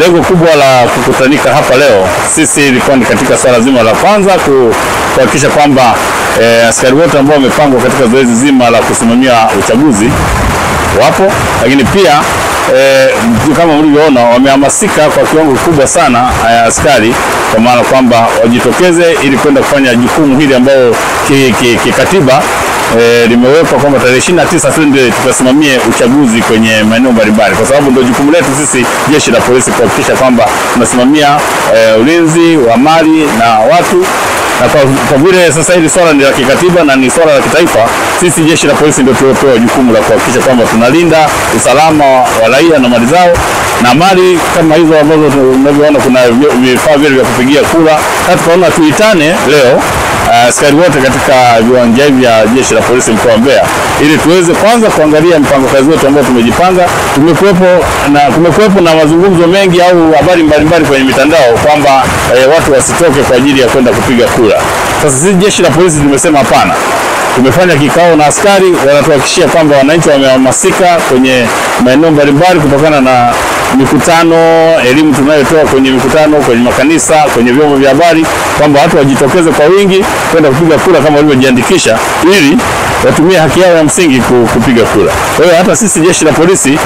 Lengo kubwa la kukutanika hapa leo sisi ilikuwa ni katika swala zima la kwanza kuhakikisha kwamba askari wote ambao wamepangwa katika zoezi zima la kusimamia uchaguzi wapo, lakini pia kama mlivyoona wamehamasika kwa kiwango kikubwa sana askari, kwa maana kwamba wajitokeze ili kwenda kufanya jukumu hili ambalo kikatiba limewekwa kwamba tarehe 29 twende tukasimamie uchaguzi kwenye maeneo mbalimbali, kwa sababu ndio jukumu letu sisi jeshi la polisi kuhakikisha kwamba tunasimamia ulinzi wa mali na watu. Na kwa vile sasa hili swala ni la kikatiba na ni swala la kitaifa, sisi jeshi la polisi ndio tuliopewa jukumu la kuhakikisha kwamba tunalinda usalama wa raia na mali zao, na mali kama hizo ambazo tunavyoona kuna vifaa vile vya kupigia kura. Hata tunaona tuitane leo askari wote katika viwanja vya jeshi la polisi mkoa wa Mbeya ili tuweze kwanza kuangalia mpango kazi wetu ambao tumejipanga. Kumekuwepo na mazungumzo mengi au habari mbalimbali kwenye mitandao kwamba watu wasitoke kwa ajili ya kwenda kupiga kura. Sasa sisi jeshi la polisi tumesema hapana. Tumefanya kikao na askari, wanatuhakikishia kwamba wananchi wamehamasika kwenye maeneo mbalimbali kutokana na mikutano, elimu tunayotoa kwenye mikutano, kwenye makanisa, kwenye vyombo vya habari, kwamba watu wajitokeze kwa wingi kwenda kupiga kura kama walivyojiandikisha ili watumie haki yao ya msingi kupiga kura. Kwa hiyo hata sisi jeshi la polisi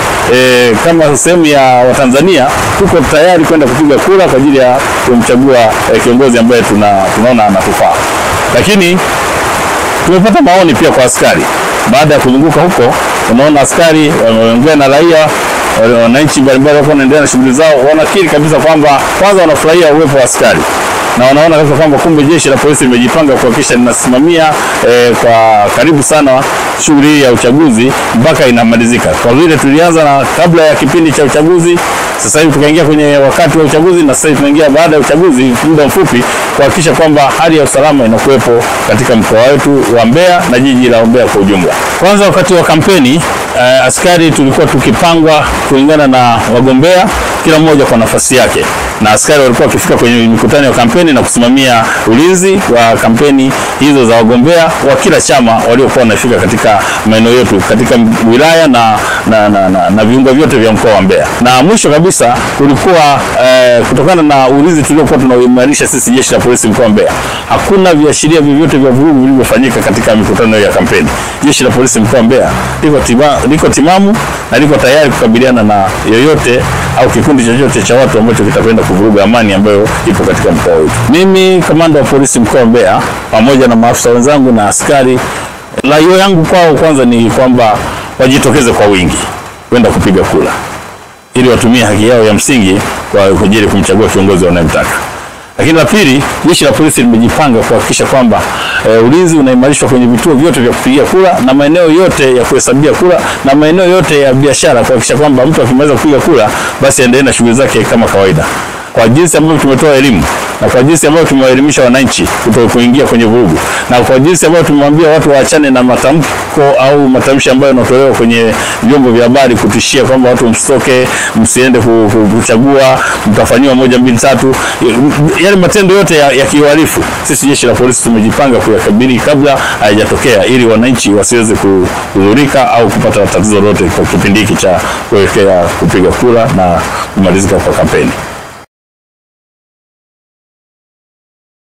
kama sehemu ya Watanzania tuko tayari kwenda kupiga kura kwa ajili ya kumchagua kiongozi ambaye tunaona anatufaa. Lakini tumepata maoni pia kwa askari. Baada ya kuzunguka huko, unaona askari wameongea na raia, wananchi mbalimbali wako wanaendelea na shughuli zao, wanakiri kabisa kwamba kwanza wanafurahia uwepo wa askari. Na wanaona kabisa kwamba kumbe jeshi la polisi limejipanga kuhakikisha linasimamia kwa karibu sana shughuli ya uchaguzi mpaka inamalizika. Kwa vile tulianza na kabla ya kipindi cha uchaguzi, sasa hivi tukaingia kwenye wakati wa uchaguzi, na sasa hivi tunaingia baada ya uchaguzi muda mfupi kuhakikisha kwamba hali ya usalama inakuwepo katika mkoa wetu wa Mbeya na jiji la Mbeya kwa ujumla. Kwanza wakati wa kampeni askari tulikuwa tukipangwa kulingana na wagombea, kila mmoja kwa nafasi yake, na askari walikuwa wakifika kwenye mikutano ya kampeni na kusimamia ulinzi wa kampeni hizo za wagombea wa kila chama waliokuwa wanafika katika maeneo yetu katika wilaya na viunga vyote vya mkoa wa Mbeya. Na mwisho kabisa kulikuwa kutokana na ulinzi tuliokuwa tunaimarisha sisi jeshi la polisi mkoa wa Mbeya, hakuna viashiria vyovyote vya vurugu vilivyofanyika katika mikutano ya kampeni. Jeshi la polisi mkoa wa Mbeya liko timamu na liko tayari kukabiliana na yoyote au kikundi chochote cha watu ambacho kitapenda kuvuruga amani ambayo ipo katika mkoa wetu. Mimi kamanda wa polisi mkoa wa Mbeya pamoja na maafisa wenzangu na askari, rai yangu kwao kwanza ni kwamba wajitokeze kwa wingi kwenda kupiga kura ili watumie haki yao ya msingi kwa ajili kumchagua kiongozi wanayemtaka. Lakini la pili, jeshi la polisi limejipanga kuhakikisha kwamba ulinzi unaimarishwa kwenye vituo vyote vya kupigia kura na maeneo yote ya kuhesabia kura na maeneo yote ya biashara, kuhakikisha kwamba mtu akimaliza kupiga kura basi aendelee na shughuli zake kama kawaida. Kwa jinsi ambavyo tumetoa elimu na kwa jinsi ambavyo tumewaelimisha wananchi kutokuingia kwenye vurugu, na kwa jinsi ambavyo tumemwambia watu waachane na matamko au matamshi ambayo yanatolewa kwenye vyombo vya habari kutishia kwamba watu msitoke, msiende kuchagua, mtafanywa 1 2 3, yale matendo yote ya kiuhalifu, sisi jeshi la polisi tumejipanga kuyakabili kabla hayajatokea ili wananchi wasiweze kudhurika au kupata tatizo lolote kwa kipindi hiki cha kuelekea kupiga kura na kumalizika kwa kampeni.